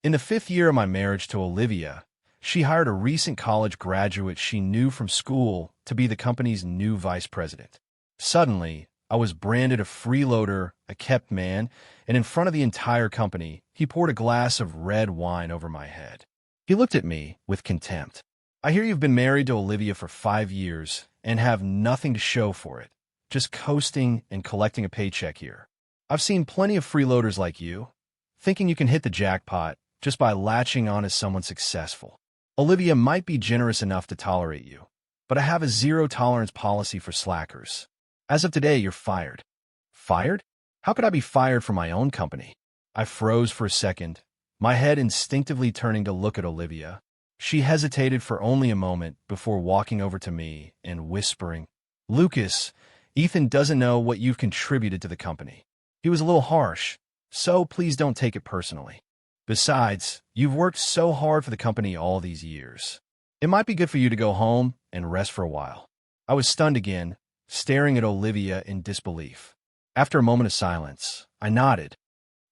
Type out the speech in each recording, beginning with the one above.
In the 5th year of my marriage to Olivia, she hired a recent college graduate she knew from school to be the company's new vice president. Suddenly, I was branded a freeloader, a kept man, and in front of the entire company, he poured a glass of red wine over my head. He looked at me with contempt. "I hear you've been married to Olivia for 5 years and have nothing to show for it, just coasting and collecting a paycheck here. I've seen plenty of freeloaders like you, thinking you can hit the jackpot just by latching on as someone successful. Olivia might be generous enough to tolerate you, but I have a zero-tolerance policy for slackers. As of today, you're fired." Fired? How could I be fired from my own company? I froze for a second, my head instinctively turning to look at Olivia. She hesitated for only a moment before walking over to me and whispering, "Lucas, Ethan doesn't know what you've contributed to the company. He was a little harsh, so please don't take it personally. Besides, you've worked so hard for the company all these years. It might be good for you to go home and rest for a while." I was stunned again, staring at Olivia in disbelief. After a moment of silence, I nodded.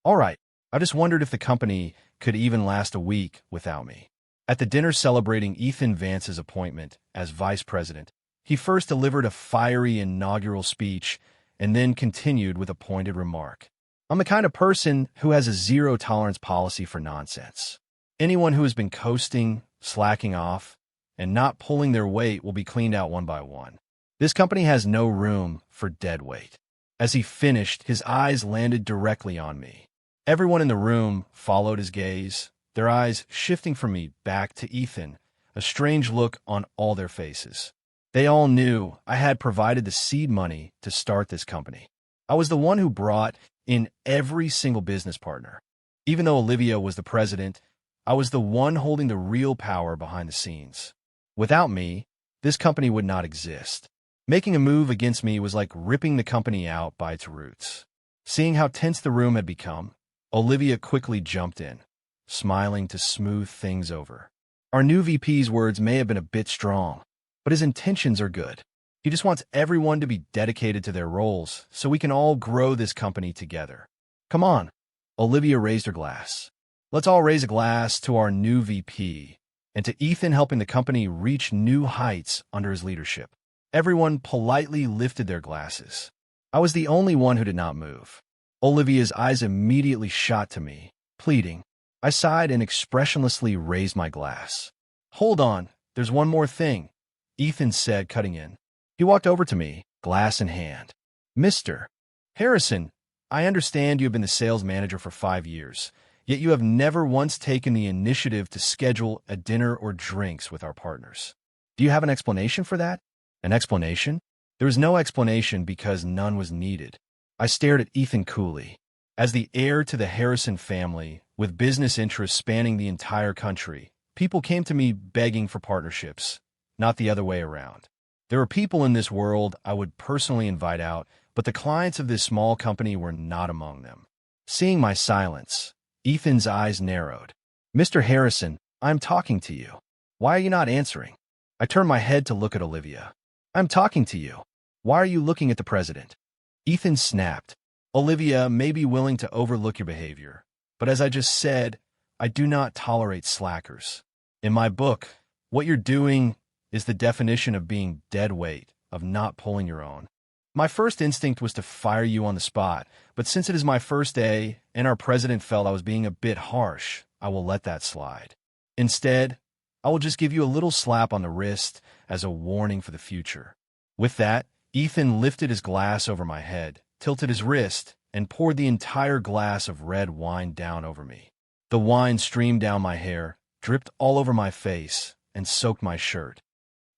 "All right, I just wondered if the company could even last a week without me." At the dinner celebrating Ethan Vance's appointment as vice president, he first delivered a fiery inaugural speech and then continued with a pointed remark. "I'm the kind of person who has a zero-tolerance policy for nonsense. Anyone who has been coasting, slacking off, and not pulling their weight will be cleaned out one by one. This company has no room for dead weight." As he finished, his eyes landed directly on me. Everyone in the room followed his gaze, their eyes shifting from me back to Ethan, a strange look on all their faces. They all knew I had provided the seed money to start this company. I was the one who brought in every single business partner. Even though Olivia was the president, I was the one holding the real power behind the scenes. Without me, this company would not exist. Making a move against me was like ripping the company out by its roots. Seeing how tense the room had become, Olivia quickly jumped in, smiling to smooth things over. "Our new VP's words may have been a bit strong, but his intentions are good. He just wants everyone to be dedicated to their roles so we can all grow this company together. Come on." Olivia raised her glass. "Let's all raise a glass to our new VP and to Ethan helping the company reach new heights under his leadership." Everyone politely lifted their glasses. I was the only one who did not move. Olivia's eyes immediately shot to me, pleading. I sighed and expressionlessly raised my glass. "Hold on, there's one more thing," Ethan said, cutting in. He walked over to me, glass in hand. "Mr. Harrison, I understand you have been the sales manager for 5 years, yet you have never once taken the initiative to schedule a dinner or drinks with our partners. Do you have an explanation for that?" "An explanation?" There was no explanation because none was needed. I stared at Ethan coolly. As the heir to the Harrison family, with business interests spanning the entire country, people came to me begging for partnerships, not the other way around. There were people in this world I would personally invite out, but the clients of this small company were not among them. Seeing my silence, Ethan's eyes narrowed. "Mr. Harrison, I am talking to you. Why are you not answering?" I turned my head to look at Olivia. "I'm talking to you. Why are you looking at the president?" Ethan snapped. "Olivia may be willing to overlook your behavior, but as I just said, I do not tolerate slackers. In my book, what you're doing is the definition of being dead weight, of not pulling your own. My first instinct was to fire you on the spot, but since it is my first day and our president felt I was being a bit harsh, I will let that slide. Instead, I will just give you a little slap on the wrist as a warning for the future." With that, Ethan lifted his glass over my head, tilted his wrist, and poured the entire glass of red wine down over me. The wine streamed down my hair, dripped all over my face, and soaked my shirt.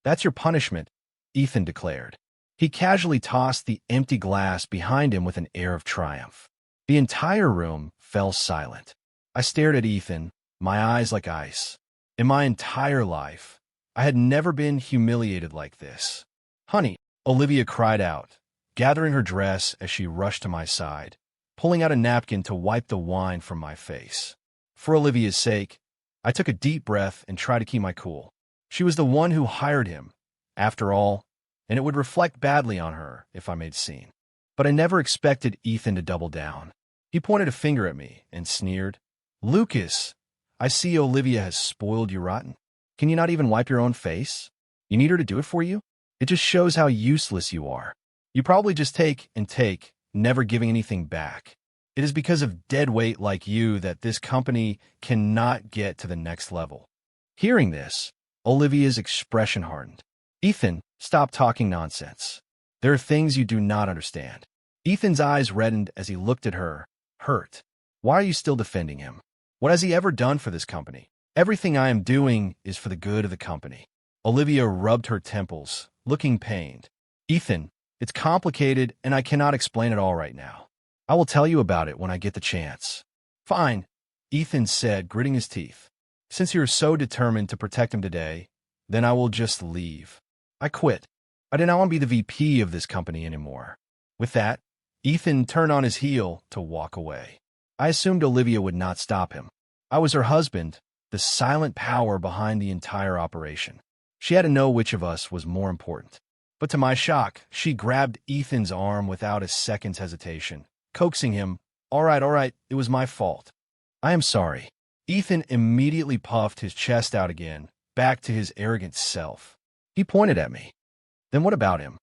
"That's your punishment," Ethan declared. He casually tossed the empty glass behind him with an air of triumph. The entire room fell silent. I stared at Ethan, my eyes like ice. In my entire life, I had never been humiliated like this. "Honey," Olivia cried out, gathering her dress as she rushed to my side, pulling out a napkin to wipe the wine from my face. For Olivia's sake, I took a deep breath and tried to keep my cool. She was the one who hired him, after all, and it would reflect badly on her if I made a scene. But I never expected Ethan to double down. He pointed a finger at me and sneered, "Lucas, I see Olivia has spoiled you rotten. Can you not even wipe your own face? You need her to do it for you? It just shows how useless you are. You probably just take and take, never giving anything back. It is because of deadweight like you that this company cannot get to the next level. Hearing this, Olivia's expression hardened. Ethan, stop talking nonsense. There are things you do not understand. Ethan's eyes reddened as he looked at her, hurt. Why are you still defending him? What has he ever done for this company? Everything I am doing is for the good of the company. Olivia rubbed her temples, looking pained. Ethan, it's complicated and I cannot explain it all right now. I will tell you about it when I get the chance. Fine, Ethan said, gritting his teeth. Since you're so determined to protect him today, then I will just leave. I quit. I do not want to be the VP of this company anymore. With that, Ethan turned on his heel to walk away. I assumed Olivia would not stop him. I was her husband, the silent power behind the entire operation. She had to know which of us was more important. But to my shock, she grabbed Ethan's arm without a second's hesitation, coaxing him, all right, it was my fault. I am sorry. Ethan immediately puffed his chest out again, back to his arrogant self. He pointed at me. Then what about him?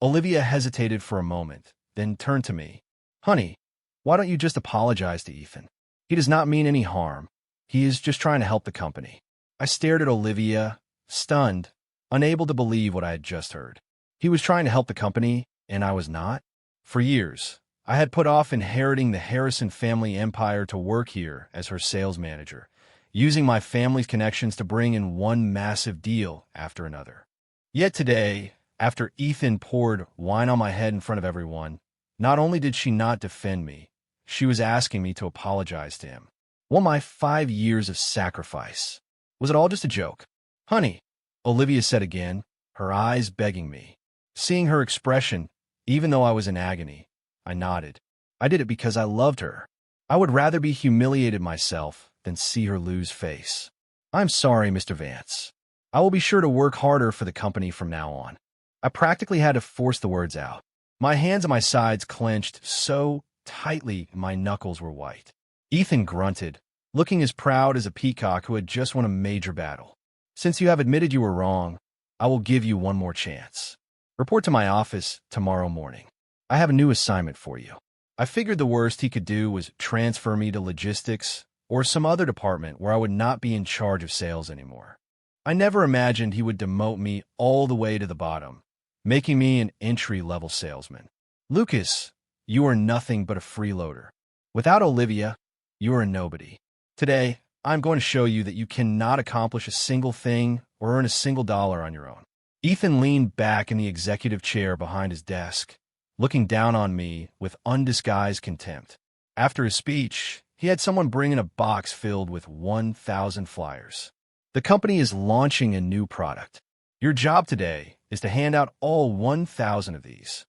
Olivia hesitated for a moment, then turned to me. Honey, why don't you just apologize to Ethan? He does not mean any harm. He is just trying to help the company. I stared at Olivia, stunned, unable to believe what I had just heard. He was trying to help the company, and I was not? For years, I had put off inheriting the Harrison family empire to work here as her sales manager, using my family's connections to bring in one massive deal after another. Yet today, after Ethan poured wine on my head in front of everyone, not only did she not defend me, she was asking me to apologize to him. Well, my 5 years of sacrifice. Was it all just a joke? Honey, Olivia said again, her eyes begging me. Seeing her expression, even though I was in agony, I nodded. I did it because I loved her. I would rather be humiliated myself than see her lose face. I'm sorry, Mr. Vance. I will be sure to work harder for the company from now on. I practically had to force the words out. My hands at my sides clenched so tightly my knuckles were white. Ethan grunted, looking as proud as a peacock who had just won a major battle. Since you have admitted you were wrong, I will give you one more chance. Report to my office tomorrow morning. I have a new assignment for you. I figured the worst he could do was transfer me to logistics or some other department where I would not be in charge of sales anymore. I never imagined he would demote me all the way to the bottom, making me an entry-level salesman. Lucas, you are nothing but a freeloader. Without Olivia, you are a nobody. Today, I'm going to show you that you cannot accomplish a single thing or earn a single dollar on your own. Ethan leaned back in the executive chair behind his desk, looking down on me with undisguised contempt. After his speech, he had someone bring in a box filled with 1,000 flyers. The company is launching a new product. Your job today is to hand out all 1,000 of these.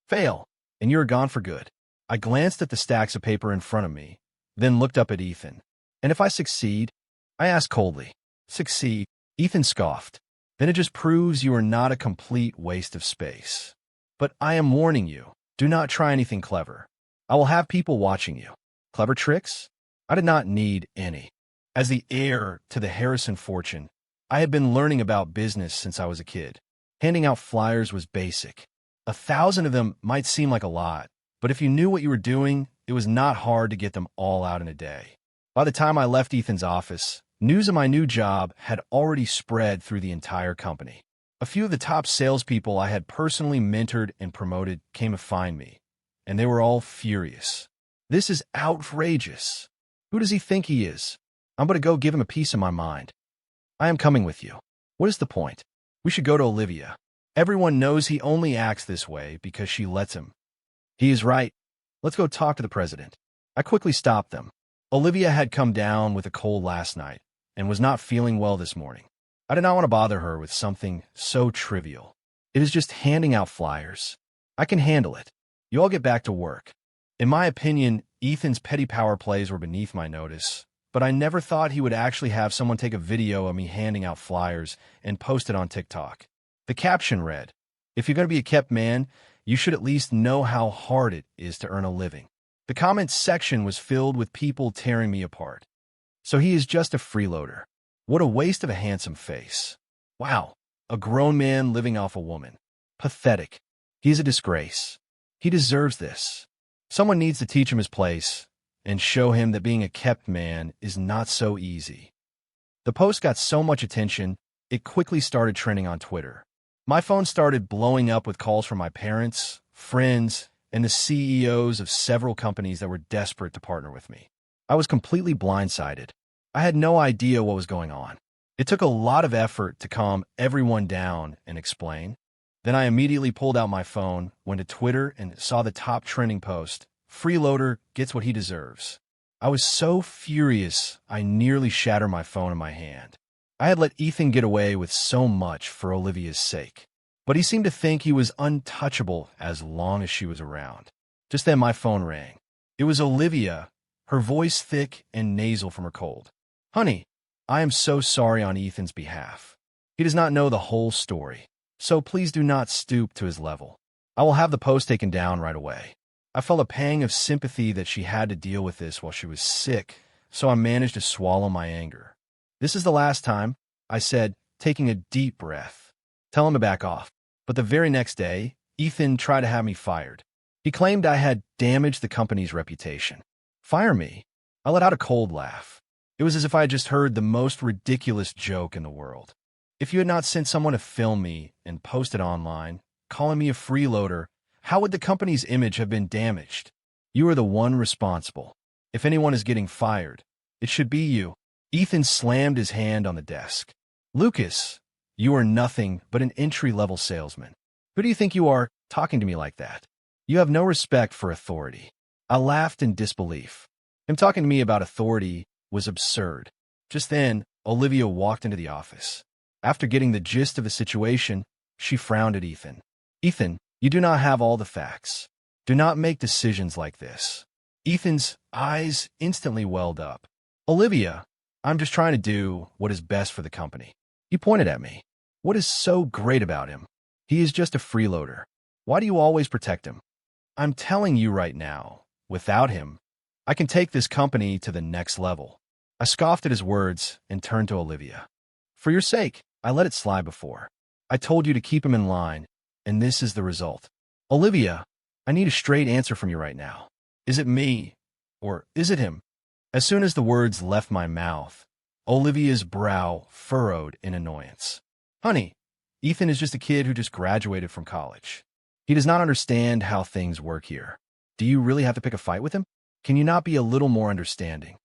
Fail, and you're gone for good. I glanced at the stacks of paper in front of me, then looked up at Ethan. And if I succeed? I asked coldly. Succeed? Ethan scoffed. Then it just proves you are not a complete waste of space. But I am warning you, do not try anything clever. I will have people watching you. Clever tricks? I did not need any. As the heir to the Harrison fortune, I had been learning about business since I was a kid. Handing out flyers was basic. 1,000 of them might seem like a lot, but if you knew what you were doing, it was not hard to get them all out in a day. By the time I left Ethan's office, news of my new job had already spread through the entire company. A few of the top salespeople I had personally mentored and promoted came to find me, and they were all furious. This is outrageous. Who does he think he is? I'm going to go give him a piece of my mind. I am coming with you. What is the point? We should go to Olivia. Everyone knows he only acts this way because she lets him. He is right. Let's go talk to the president. I quickly stopped them. Olivia had come down with a cold last night and was not feeling well this morning. I did not want to bother her with something so trivial. It is just handing out flyers. I can handle it. You all get back to work. In my opinion, Ethan's petty power plays were beneath my notice, but I never thought he would actually have someone take a video of me handing out flyers and post it on TikTok. The caption read, "If you're going to be a kept man, you should at least know how hard it is to earn a living." The comments section was filled with people tearing me apart. So he is just a freeloader. What a waste of a handsome face. Wow, a grown man living off a woman. Pathetic. He's a disgrace. He deserves this. Someone needs to teach him his place and show him that being a kept man is not so easy. The post got so much attention, it quickly started trending on Twitter. My phone started blowing up with calls from my parents, friends, and the CEOs of several companies that were desperate to partner with me. I was completely blindsided. I had no idea what was going on. It took a lot of effort to calm everyone down and explain. Then I immediately pulled out my phone, went to Twitter, and saw the top trending post, "Freeloader gets what he deserves." I was so furious, I nearly shattered my phone in my hand. I had let Ethan get away with so much for Olivia's sake. But he seemed to think he was untouchable as long as she was around. Just then my phone rang. It was Olivia, her voice thick and nasal from her cold. "Honey, I am so sorry on Ethan's behalf. He does not know the whole story, so please do not stoop to his level. I will have the post taken down right away." I felt a pang of sympathy that she had to deal with this while she was sick, so I managed to swallow my anger. "This is the last time," I said, taking a deep breath. "Tell him to back off." But the very next day, Ethan tried to have me fired. He claimed I had damaged the company's reputation. Fire me? I let out a cold laugh. It was as if I had just heard the most ridiculous joke in the world. If you had not sent someone to film me and post it online, calling me a freeloader, how would the company's image have been damaged? You are the one responsible. If anyone is getting fired, it should be you. Ethan slammed his hand on the desk. "Lucas, you are nothing but an entry-level salesman. Who do you think you are, talking to me like that? You have no respect for authority." I laughed in disbelief. Him talking to me about authority was absurd. Just then, Olivia walked into the office. After getting the gist of the situation, she frowned at Ethan. "Ethan, you do not have all the facts. Do not make decisions like this." Ethan's eyes instantly welled up. "Olivia, I'm just trying to do what is best for the company." He pointed at me. "What is so great about him? He is just a freeloader. Why do you always protect him?" "I'm telling you right now, without him, I can take this company to the next level." I scoffed at his words and turned to Olivia. "For your sake, I let it slide before. I told you to keep him in line, and this is the result." "Olivia, I need a straight answer from you right now. Is it me, or is it him?" As soon as the words left my mouth, Olivia's brow furrowed in annoyance. "Honey, Ethan is just a kid who just graduated from college. He does not understand how things work here. Do you really have to pick a fight with him? Can you not be a little more understanding?"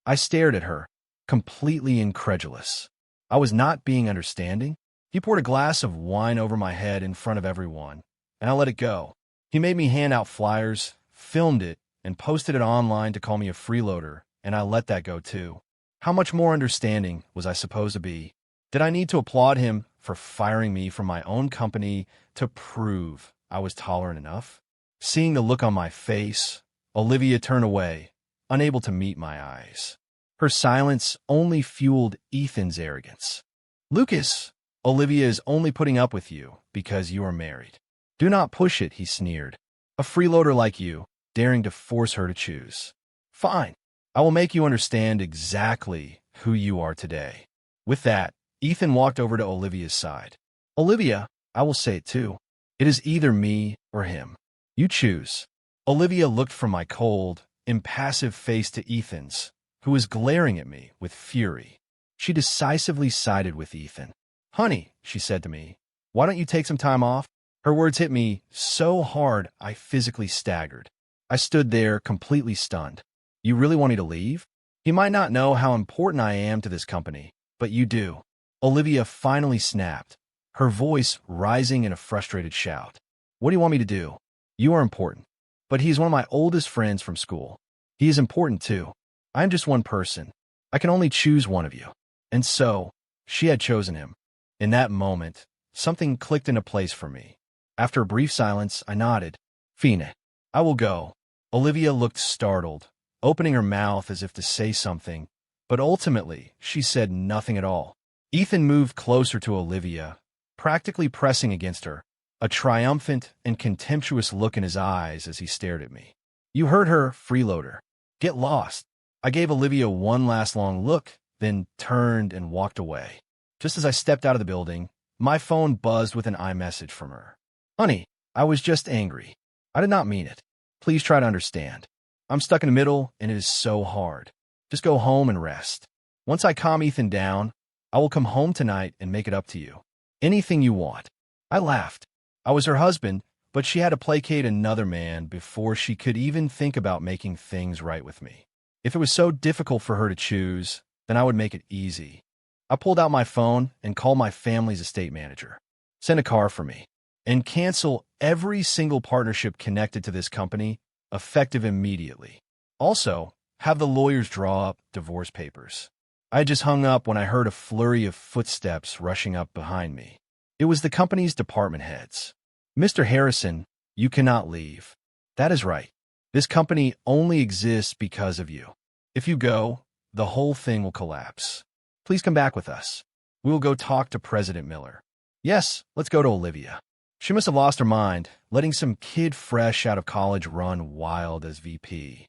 I stared at her, completely incredulous. I was not being understanding. He poured a glass of wine over my head in front of everyone, and I let it go. He made me hand out flyers, filmed it, and posted it online to call me a freeloader, and I let that go too. How much more understanding was I supposed to be? Did I need to applaud him for firing me from my own company to prove I was tolerant enough? Seeing the look on my face, Olivia turned away, unable to meet my eyes. Her silence only fueled Ethan's arrogance. "Lucas, Olivia is only putting up with you because you are married. Do not push it," he sneered. "A freeloader like you, daring to force her to choose. Fine, I will make you understand exactly who you are today." With that, Ethan walked over to Olivia's side. "Olivia, I will say it too. It is either me or him. You choose." Olivia looked from my cold, impassive face to Ethan's, who was glaring at me with fury. She decisively sided with Ethan. "Honey," she said to me, "why don't you take some time off?" Her words hit me so hard I physically staggered. I stood there completely stunned. "You really want me to leave? He might not know how important I am to this company, but you do." Olivia finally snapped, her voice rising in a frustrated shout. "What do you want me to do? You are important. But he is one of my oldest friends from school. He is important too. I am just one person. I can only choose one of you." And so, she had chosen him. In that moment, something clicked into place for me. After a brief silence, I nodded. "Fine, I will go." Olivia looked startled, opening her mouth as if to say something, but ultimately, she said nothing at all. Ethan moved closer to Olivia, practically pressing against her, a triumphant and contemptuous look in his eyes as he stared at me. "You heard her, freeloader. Get lost." I gave Olivia one last long look, then turned and walked away. Just as I stepped out of the building, my phone buzzed with an iMessage from her. Honey, I was just angry. I did not mean it. Please try to understand. I'm stuck in the middle, and it is so hard. Just go home and rest. Once I calm Ethan down, I will come home tonight and make it up to you. Anything you want. I laughed. I was her husband, but she had to placate another man before she could even think about making things right with me. If it was so difficult for her to choose, then I would make it easy. I pulled out my phone and called my family's estate manager. Send a car for me. And cancel every single partnership connected to this company, effective immediately. Also, have the lawyers draw up divorce papers. I had just hung up when I heard a flurry of footsteps rushing up behind me. It was the company's department heads. Mr. Harrison, you cannot leave. That is right. This company only exists because of you. If you go, the whole thing will collapse. Please come back with us. We will go talk to President Miller. Yes, let's go to Olivia. She must have lost her mind, letting some kid fresh out of college run wild as VP.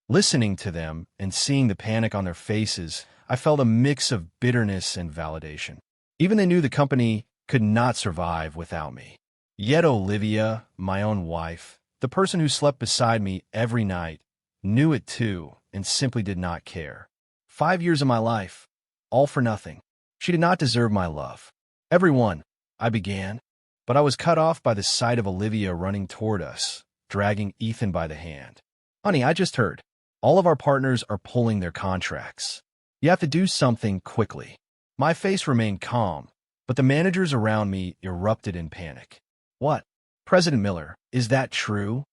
Listening to them and seeing the panic on their faces, I felt a mix of bitterness and validation. Even they knew the company could not survive without me. Yet Olivia, my own wife, the person who slept beside me every night, knew it too and simply did not care. 5 years of my life, all for nothing. She did not deserve my love. Everyone, I began, but I was cut off by the sight of Olivia running toward us, dragging Ethan by the hand. Honey, I just heard. All of our partners are pulling their contracts. You have to do something quickly. My face remained calm, but the managers around me erupted in panic. What? President Miller, is that true?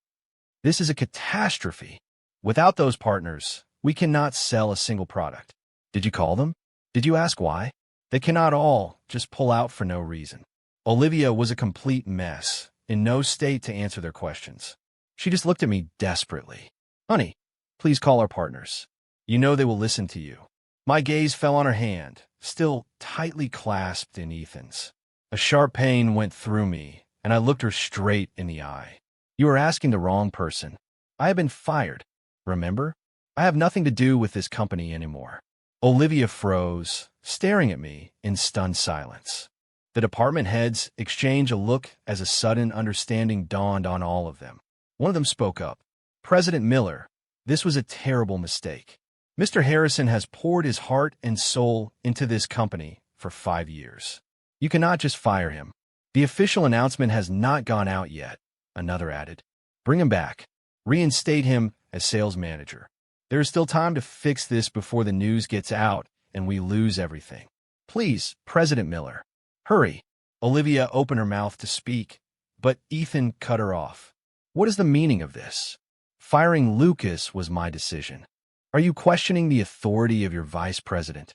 This is a catastrophe. Without those partners, we cannot sell a single product. Did you call them? Did you ask why? They cannot all just pull out for no reason. Olivia was a complete mess, in no state to answer their questions. She just looked at me desperately. Honey, please call our partners. You know they will listen to you. My gaze fell on her hand, still tightly clasped in Ethan's. A sharp pain went through me, and I looked her straight in the eye. You are asking the wrong person. I have been fired, remember? I have nothing to do with this company anymore. Olivia froze, staring at me in stunned silence. The department heads exchanged a look as a sudden understanding dawned on all of them. One of them spoke up. President Miller, this was a terrible mistake. Mr. Harrison has poured his heart and soul into this company for 5 years. You cannot just fire him. The official announcement has not gone out yet, another added. Bring him back. Reinstate him as sales manager. There is still time to fix this before the news gets out and we lose everything. Please, President Miller, hurry. Olivia opened her mouth to speak, but Ethan cut her off. What is the meaning of this? Firing Lucas was my decision. Are you questioning the authority of your vice president?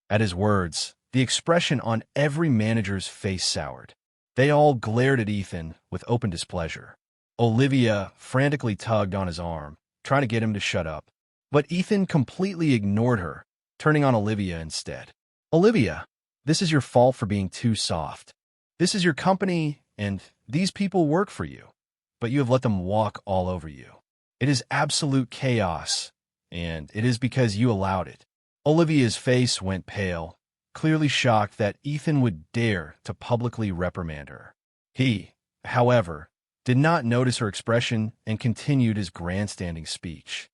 At his words, the expression on every manager's face soured. They all glared at Ethan with open displeasure. Olivia frantically tugged on his arm, trying to get him to shut up. But Ethan completely ignored her, turning on Olivia instead. Olivia, this is your fault for being too soft. This is your company, and these people work for you. But you have let them walk all over you. It is absolute chaos, and it is because you allowed it. Olivia's face went pale, clearly shocked that Ethan would dare to publicly reprimand her. He, however, did not notice her expression and continued his grandstanding speech.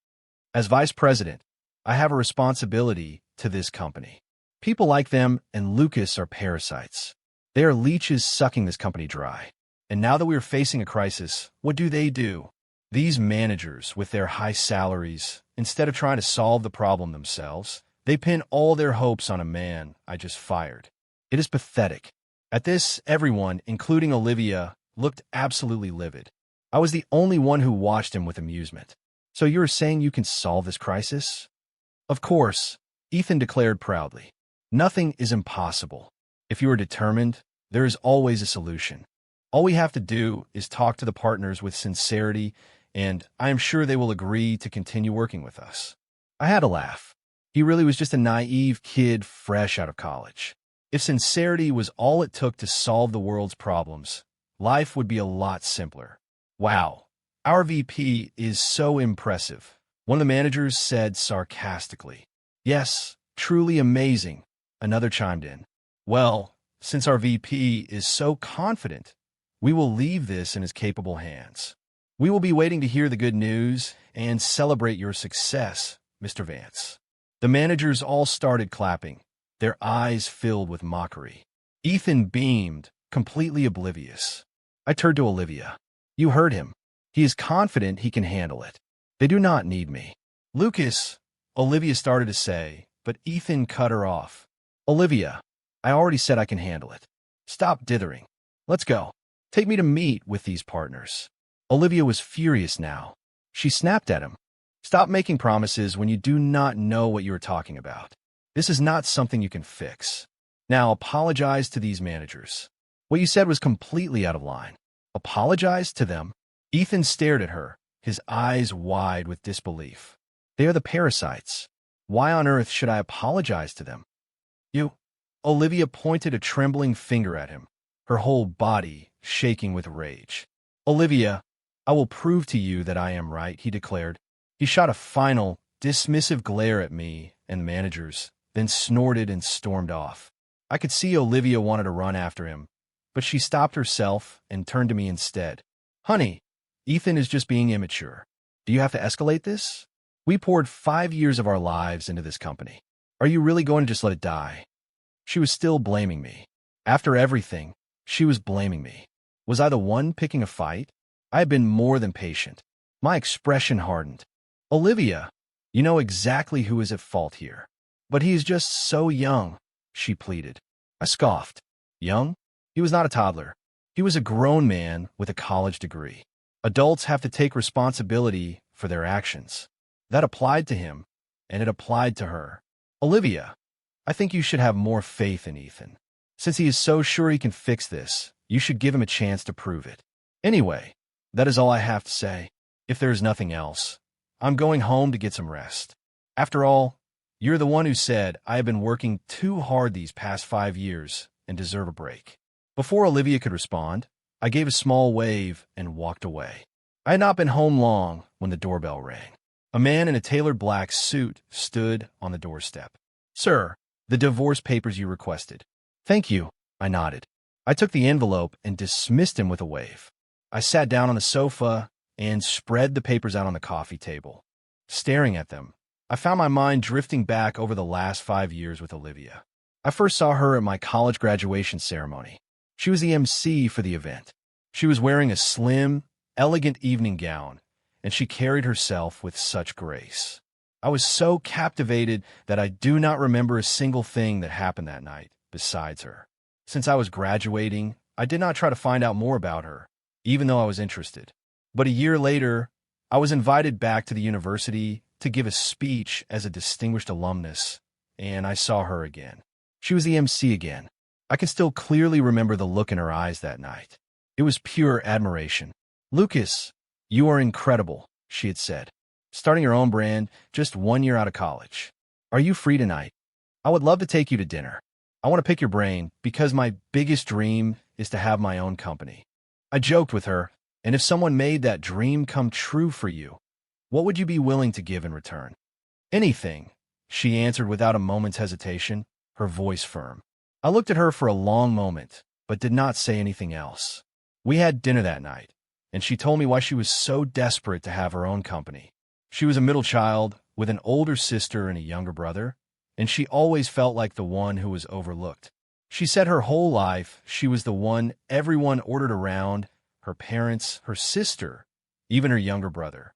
As vice president, I have a responsibility to this company. People like them and Lucas are parasites. They are leeches sucking this company dry. And now that we are facing a crisis, what do? These managers, with their high salaries, instead of trying to solve the problem themselves, they pin all their hopes on a man I just fired. It is pathetic. At this, everyone, including Olivia, looked absolutely livid. I was the only one who watched him with amusement. So you're saying you can solve this crisis? Of course, Ethan declared proudly. Nothing is impossible. If you are determined, there is always a solution. All we have to do is talk to the partners with sincerity, and I am sure they will agree to continue working with us. I had a laugh. He really was just a naive kid fresh out of college. If sincerity was all it took to solve the world's problems, life would be a lot simpler. Wow, our VP is so impressive. One of the managers said sarcastically. Yes, truly amazing, another chimed in. Well, since our VP is so confident, we will leave this in his capable hands. We will be waiting to hear the good news and celebrate your success, Mr. Vance. The managers all started clapping, their eyes filled with mockery. Ethan beamed, completely oblivious. I turned to Olivia. You heard him. He is confident he can handle it. They do not need me. Lucas, Olivia started to say, but Ethan cut her off. Olivia, I already said I can handle it. Stop dithering. Let's go. Take me to meet with these partners. Olivia was furious now. She snapped at him. Stop making promises when you do not know what you are talking about. This is not something you can fix. Now apologize to these managers. What you said was completely out of line. Apologize to them? Ethan stared at her, his eyes wide with disbelief. They are the parasites. Why on earth should I apologize to them? You. Olivia pointed a trembling finger at him, her whole body shaking with rage. Olivia, I will prove to you that I am right, he declared. He shot a final, dismissive glare at me and the managers, then snorted and stormed off. I could see Olivia wanted to run after him, but she stopped herself and turned to me instead. Honey, Ethan is just being immature. Do you have to escalate this? We poured 5 years of our lives into this company. Are you really going to just let it die? She was still blaming me. After everything, she was blaming me. Was I the one picking a fight? I had been more than patient. My expression hardened. Olivia, you know exactly who is at fault here. But he is just so young, she pleaded. I scoffed. Young? He was not a toddler. He was a grown man with a college degree. Adults have to take responsibility for their actions. That applied to him, and it applied to her. Olivia, I think you should have more faith in Ethan. Since he is so sure he can fix this, you should give him a chance to prove it. Anyway, that is all I have to say. If there is nothing else, I'm going home to get some rest. After all, you're the one who said I have been working too hard these past 5 years and deserve a break. Before Olivia could respond, I gave a small wave and walked away. I had not been home long when the doorbell rang. A man in a tailored black suit stood on the doorstep. Sir, the divorce papers you requested. Thank you, I nodded. I took the envelope and dismissed him with a wave. I sat down on the sofa and spread the papers out on the coffee table. Staring at them, I found my mind drifting back over the last 5 years with Olivia. I first saw her at my college graduation ceremony. She was the MC for the event. She was wearing a slim, elegant evening gown, and she carried herself with such grace. I was so captivated that I do not remember a single thing that happened that night besides her. Since I was graduating, I did not try to find out more about her, even though I was interested. But a year later, I was invited back to the university to give a speech as a distinguished alumnus, and I saw her again. She was the MC again. I can still clearly remember the look in her eyes that night. It was pure admiration. Lucas, you are incredible, she had said. Starting your own brand just 1 year out of college. Are you free tonight? I would love to take you to dinner. I want to pick your brain because my biggest dream is to have my own company. I joked with her, and if someone made that dream come true for you, what would you be willing to give in return? Anything, she answered without a moment's hesitation, her voice firm. I looked at her for a long moment, but did not say anything else. We had dinner that night, and she told me why she was so desperate to have her own company. She was a middle child with an older sister and a younger brother, and she always felt like the one who was overlooked. She said her whole life she was the one everyone ordered around, her parents, her sister, even her younger brother.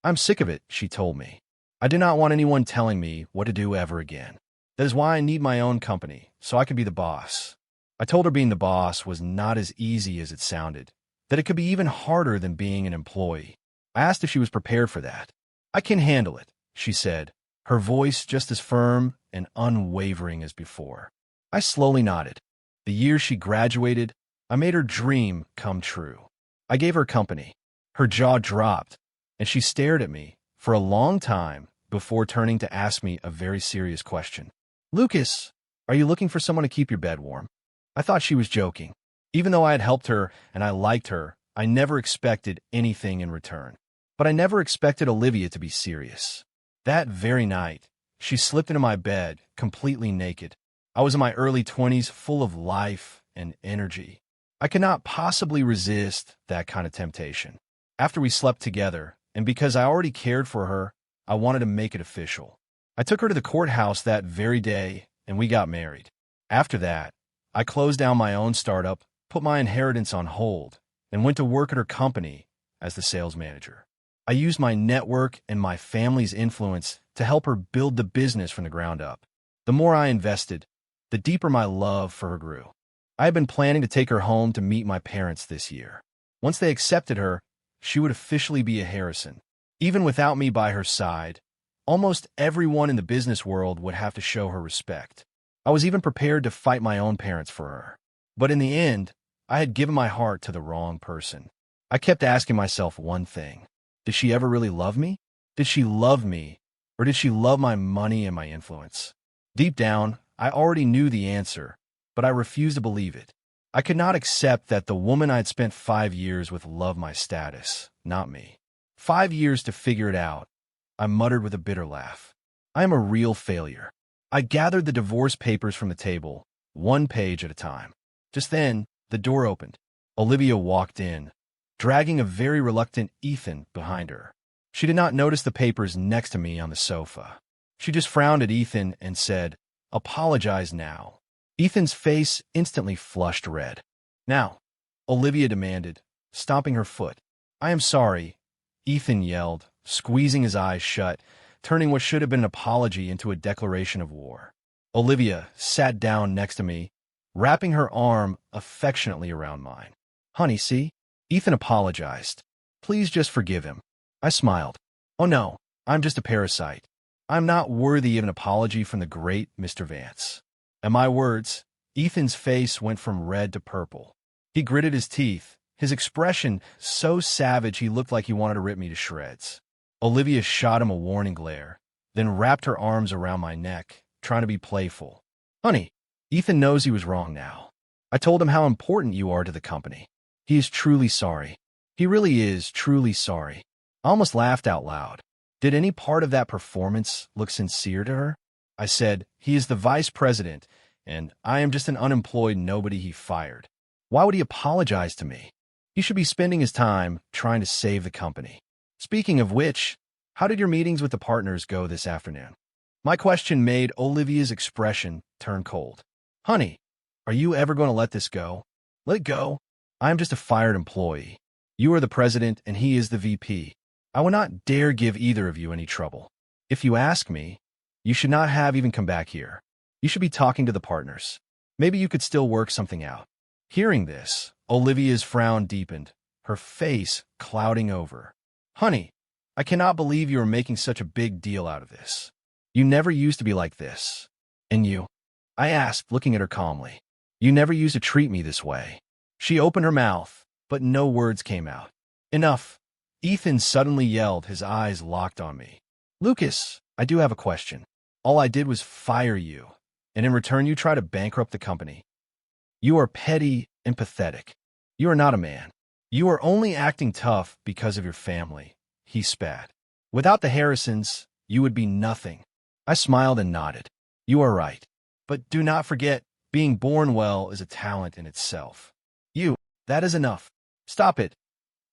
I'm sick of it, she told me. I do not want anyone telling me what to do ever again. That is why I need my own company, so I can be the boss. I told her being the boss was not as easy as it sounded, that it could be even harder than being an employee. I asked if she was prepared for that. I can handle it, she said, her voice just as firm and unwavering as before. I slowly nodded. The year she graduated, I made her dream come true. I gave her company. Her jaw dropped, and she stared at me for a long time before turning to ask me a very serious question. Lucas, are you looking for someone to keep your bed warm? I thought she was joking. Even though I had helped her and I liked her, I never expected anything in return. But I never expected Olivia to be serious. That very night, she slipped into my bed, completely naked. I was in my early 20s, full of life and energy. I could not possibly resist that kind of temptation. After we slept together, and because I already cared for her, I wanted to make it official. I took her to the courthouse that very day, and we got married. After that, I closed down my own startup, put my inheritance on hold, and went to work at her company as the sales manager. I used my network and my family's influence to help her build the business from the ground up. The more I invested, the deeper my love for her grew. I had been planning to take her home to meet my parents this year. Once they accepted her, she would officially be a Harrison. Even without me by her side, almost everyone in the business world would have to show her respect. I was even prepared to fight my own parents for her. But in the end, I had given my heart to the wrong person. I kept asking myself one thing. Did she ever really love me? Did she love me? Or did she love my money and my influence? Deep down, I already knew the answer, but I refused to believe it. I could not accept that the woman I'd spent 5 years with loved my status, not me. 5 years to figure it out, I muttered with a bitter laugh. I am a real failure. I gathered the divorce papers from the table, one page at a time. Just then, the door opened. Olivia walked in, dragging a very reluctant Ethan behind her. She did not notice the papers next to me on the sofa. She just frowned at Ethan and said, "Apologize now." Ethan's face instantly flushed red. "Now," Olivia demanded, stomping her foot. "I am sorry," Ethan yelled, squeezing his eyes shut, turning what should have been an apology into a declaration of war. Olivia sat down next to me, wrapping her arm affectionately around mine. "Honey, see? Ethan apologized. Please just forgive him." I smiled. "Oh no, I'm just a parasite. I'm not worthy of an apology from the great Mr. Vance." At my words, Ethan's face went from red to purple. He gritted his teeth, his expression so savage he looked like he wanted to rip me to shreds. Olivia shot him a warning glare, then wrapped her arms around my neck, trying to be playful. "Honey, Ethan knows he was wrong now. I told him how important you are to the company. He is truly sorry. He really is truly sorry." I almost laughed out loud. Did any part of that performance look sincere to her? I said, "He is the vice president, and I am just an unemployed nobody he fired. Why would he apologize to me? He should be spending his time trying to save the company. Speaking of which, how did your meetings with the partners go this afternoon?" My question made Olivia's expression turn cold. "Honey, are you ever going to let this go?" "Let it go? I am just a fired employee. You are the president and he is the VP. I will not dare give either of you any trouble. If you ask me, you should not have even come back here. You should be talking to the partners. Maybe you could still work something out." Hearing this, Olivia's frown deepened, her face clouding over. "Honey, I cannot believe you are making such a big deal out of this. You never used to be like this. And you?" I asked, looking at her calmly. "You never used to treat me this way." She opened her mouth, but no words came out. "Enough," Ethan suddenly yelled, his eyes locked on me. "Lucas, I do have a question. All I did was fire you, and in return you try to bankrupt the company. You are petty and pathetic. You are not a man. You are only acting tough because of your family," he spat. "Without the Harrisons, you would be nothing." I smiled and nodded. "You are right. But do not forget, being born well is a talent in itself. That is enough. Stop it."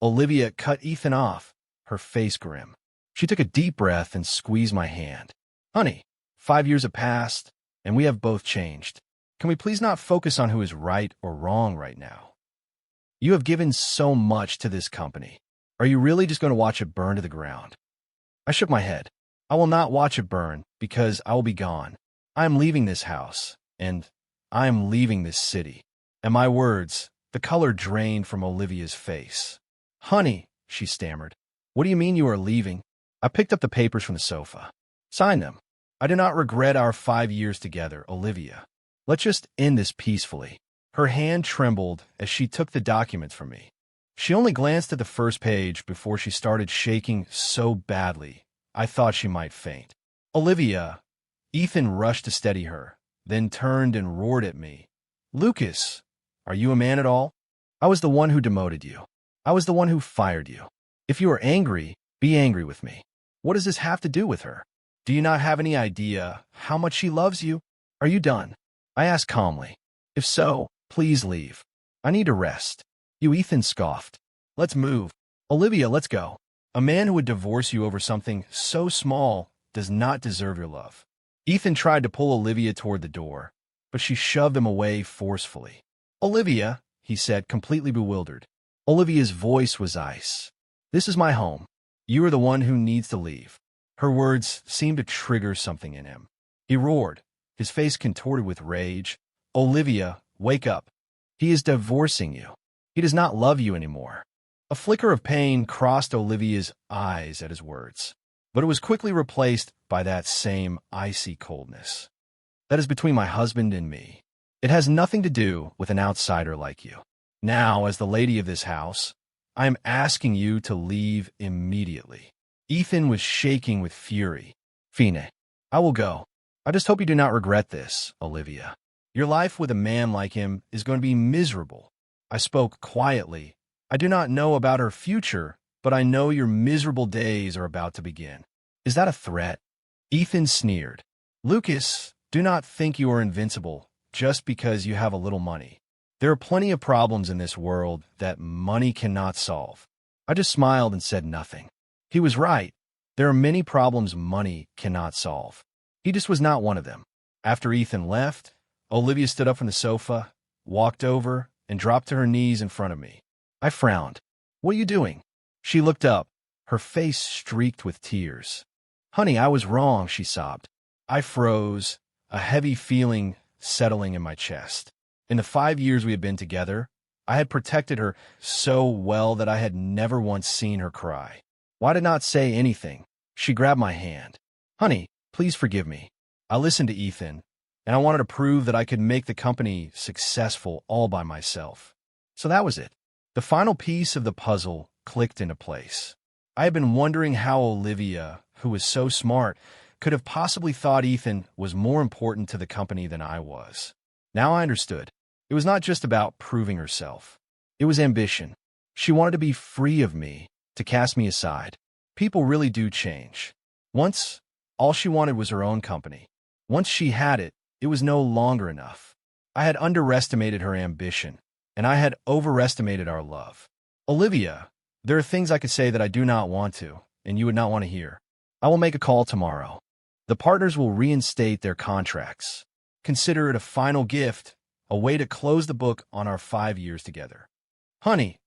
Olivia cut Ethan off, her face grim. She took a deep breath and squeezed my hand. "Honey, 5 years have passed, and we have both changed. Can we please not focus on who is right or wrong right now? You have given so much to this company. Are you really just going to watch it burn to the ground?" I shook my head. "I will not watch it burn because I will be gone. I am leaving this house, and I am leaving this city." At my words, the color drained from Olivia's face. "Honey," she stammered, "what do you mean you are leaving?" I picked up the papers from the sofa. "Sign them. I do not regret our 5 years together, Olivia. Let's just end this peacefully." Her hand trembled as she took the documents from me. She only glanced at the first page before she started shaking so badly I thought she might faint. "Olivia," Ethan rushed to steady her, then turned and roared at me. "Lucas, are you a man at all? I was the one who demoted you. I was the one who fired you. If you are angry, Be angry with me. What does this have to do with her? Do you not have any idea how much she loves you? Are you done? I asked calmly. If so, please leave. I need to rest. You Ethan scoffed. Let's move. Olivia, let's go. A man who would divorce you over something so small does not deserve your love. Ethan tried to pull Olivia toward the door, but she shoved him away forcefully. Olivia, he said, completely bewildered. Olivia's voice was ice. This is my home. You are the one who needs to leave. Her words seemed to trigger something in him. He roared, his face contorted with rage. Olivia, wake up. He is divorcing you. He does not love you anymore. A flicker of pain crossed Olivia's eyes at his words, but it was quickly replaced by that same icy coldness. That is between my husband and me. It has nothing to do with an outsider like you. Now, as the lady of this house, I am asking you to leave immediately. Ethan was shaking with fury. Fine, I will go. I just hope you do not regret this, Olivia. Your life with a man like him is going to be miserable. I spoke quietly. I do not know about her future, but I know your miserable days are about to begin. Is that a threat? Ethan sneered. Lucas, do not think you are invincible just because you have a little money. There are plenty of problems in this world that money cannot solve. I just smiled and said nothing. He was right. There are many problems money cannot solve. He just was not one of them. After Ethan left, Olivia stood up from the sofa, walked over, and dropped to her knees in front of me. I frowned. What are you doing? She looked up, her face streaked with tears. Honey, I was wrong, she sobbed. I froze, a heavy feeling settling in my chest. In the 5 years we had been together, I had protected her so well that I had never once seen her cry. Why did not say anything? She grabbed my hand. Honey, please forgive me. I listened to Ethan, and I wanted to prove that I could make the company successful all by myself. So that was it. The final piece of the puzzle clicked into place. I had been wondering how Olivia, who was so smart, could have possibly thought Ethan was more important to the company than I was. Now I understood. It was not just about proving herself. It was ambition. She wanted to be free of me, to cast me aside. People really do change. Once, all she wanted was her own company. Once she had it, it was no longer enough. I had underestimated her ambition, and I had overestimated our love. Olivia, there are things I could say that I do not want to, and you would not want to hear. I will make a call tomorrow. The partners will reinstate their contracts. Consider it a final gift, a way to close the book on our 5 years together. Honey,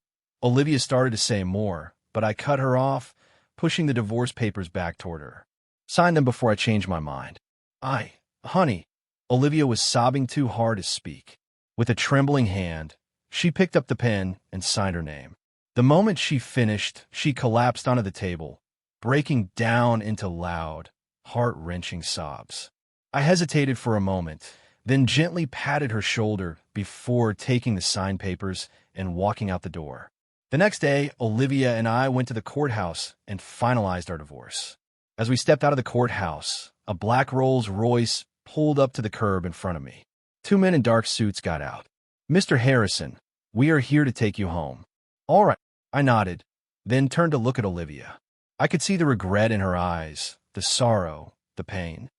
Olivia started to say more, but I cut her off, pushing the divorce papers back toward her. Sign them before I change my mind. Honey, Olivia was sobbing too hard to speak. With a trembling hand, she picked up the pen and signed her name. The moment she finished, she collapsed onto the table, breaking down into loud, heart-wrenching sobs. I hesitated for a moment, then gently patted her shoulder before taking the signed papers and walking out the door. The next day, Olivia and I went to the courthouse and finalized our divorce. As we stepped out of the courthouse, a black Rolls-Royce pulled up to the curb in front of me. 2 men in dark suits got out. Mr. Harrison, we are here to take you home. All right, I nodded, then turned to look at Olivia. I could see the regret in her eyes, the sorrow, the pain.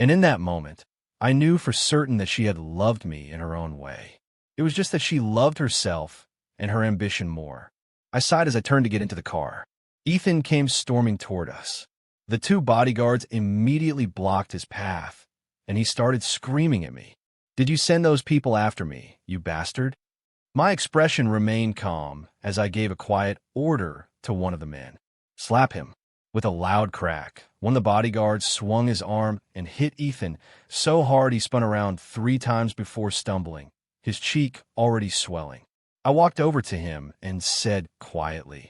And in that moment, I knew for certain that she had loved me in her own way. It was just that she loved herself and her ambition more. I sighed as I turned to get into the car. Ethan came storming toward us. The 2 bodyguards immediately blocked his path, and he started screaming at me. Did you send those people after me, you bastard? My expression remained calm as I gave a quiet order to one of the men. Slap him. With a loud crack, one of the bodyguards swung his arm and hit Ethan so hard he spun around 3 times before stumbling, his cheek already swelling. I walked over to him and said quietly,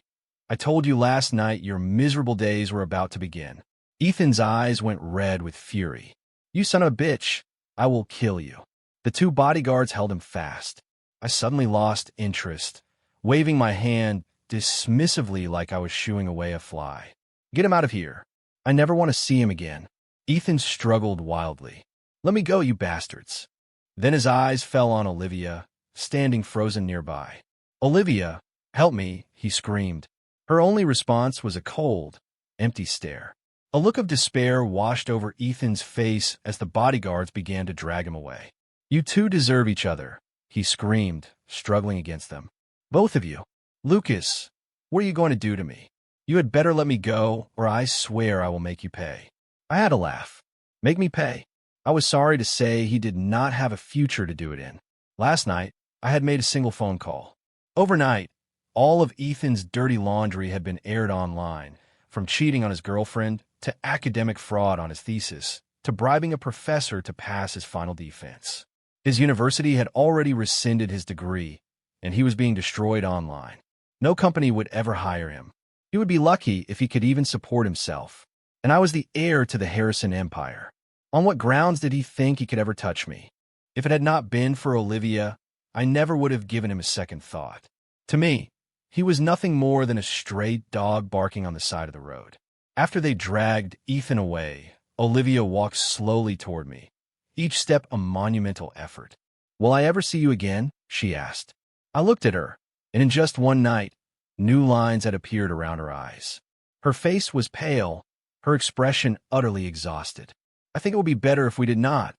I told you last night your miserable days were about to begin. Ethan's eyes went red with fury. You son of a bitch, I will kill you. The 2 bodyguards held him fast. I suddenly lost interest, waving my hand dismissively like I was shooing away a fly. Get him out of here. I never want to see him again. Ethan struggled wildly. Let me go, you bastards. Then his eyes fell on Olivia, standing frozen nearby. Olivia, help me, he screamed. Her only response was a cold, empty stare. A look of despair washed over Ethan's face as the bodyguards began to drag him away. "You two deserve each other," he screamed, struggling against them. "Both of you. Lucas, what are you going to do to me? You had better let me go, or I swear I will make you pay." I had to laugh. Make me pay? I was sorry to say he did not have a future to do it in. Last night, I had made a single phone call. Overnight, all of Ethan's dirty laundry had been aired online, from cheating on his girlfriend to academic fraud on his thesis to bribing a professor to pass his final defense. His university had already rescinded his degree, and he was being destroyed online. No company would ever hire him. He would be lucky if he could even support himself. And I was the heir to the Harrison empire. On what grounds did he think he could ever touch me? If it had not been for Olivia, I never would have given him a second thought. To me, he was nothing more than a stray dog barking on the side of the road. After they dragged Ethan away, Olivia walked slowly toward me, each step a monumental effort. "Will I ever see you again?" she asked. I looked at her, and in just one night, new lines had appeared around her eyes. Her face was pale, her expression utterly exhausted. "I think it would be better if we did not,"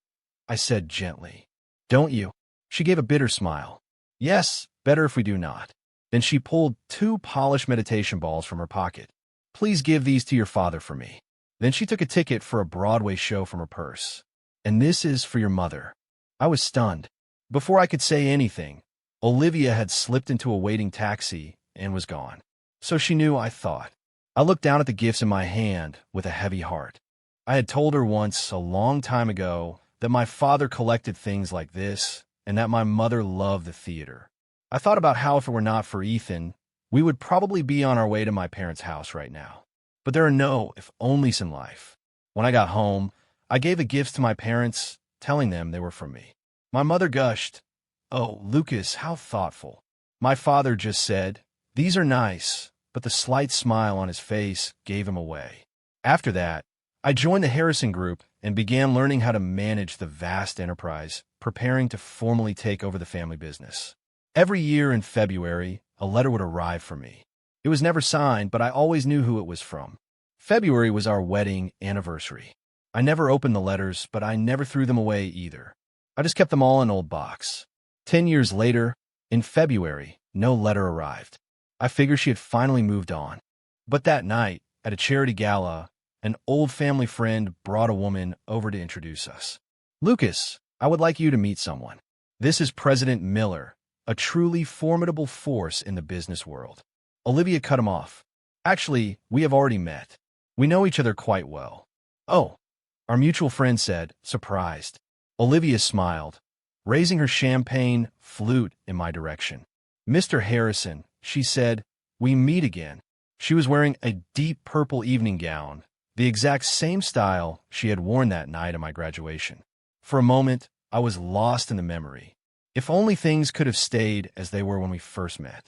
I said gently. "Don't you?" She gave a bitter smile. "Yes, better if we do not." Then she pulled 2 polished meditation balls from her pocket. "Please give these to your father for me." Then she took a ticket for a Broadway show from her purse. "And this is for your mother." I was stunned. Before I could say anything, Olivia had slipped into a waiting taxi and was gone. So she knew, I thought. I looked down at the gifts in my hand with a heavy heart. I had told her once, a long time ago, that my father collected things like this and that my mother loved the theater. I thought about how if it were not for Ethan, we would probably be on our way to my parents' house right now. But there are no if-onlys in life. When I got home, I gave the gifts to my parents, telling them they were from me. My mother gushed, "Oh, Lucas, how thoughtful." My father just said, "These are nice," but the slight smile on his face gave him away. After that, I joined the Harrison Group and began learning how to manage the vast enterprise, preparing to formally take over the family business. Every year in February, a letter would arrive for me. It was never signed, but I always knew who it was from. February was our wedding anniversary. I never opened the letters, but I never threw them away either. I just kept them all in an old box. 10 years later, in February, no letter arrived. I figured she had finally moved on. But that night, at a charity gala, an old family friend brought a woman over to introduce us. "Lucas, I would like you to meet someone. This is President Miller, a truly formidable force in the business world." Olivia cut him off. "Actually, we have already met. We know each other quite well." "Oh," our mutual friend said, surprised. Olivia smiled, raising her champagne flute in my direction. "Mr. Harrison," she said, "we meet again." She was wearing a deep purple evening gown, the exact same style she had worn that night at my graduation. For a moment, I was lost in the memory. If only things could have stayed as they were when we first met.